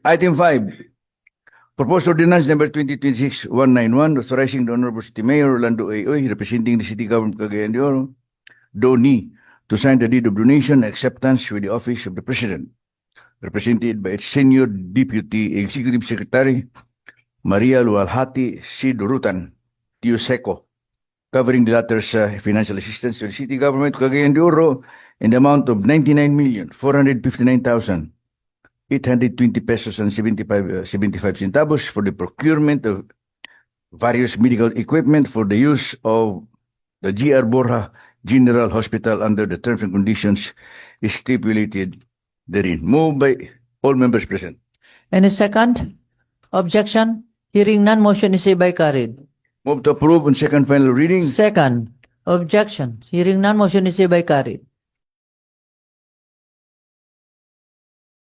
Item 5, proposed ordinance number 2026-191, authorizing the Honorable City Mayor Orlando A. Oy, representing the City Government of Cagayan de Oro, DONI, to sign the deed of donation and acceptance with the Office of the President, represented by its Senior Deputy Executive Secretary, Maria Lualhati C. Durutan, TUSECO, covering the latter's financial assistance to the City Government of Cagayan de Oro in the amount of 99,459,820 pesos and 75 centavos for the procurement of various medical equipment for the use of the G.R. Borja General Hospital under the terms and conditions stipulated therein. Moved by all members present. Any second? Objection? Hearing none, motion is hereby carried. Move to approve on second final reading. Second. Objection. Hearing none, motion is hereby carried.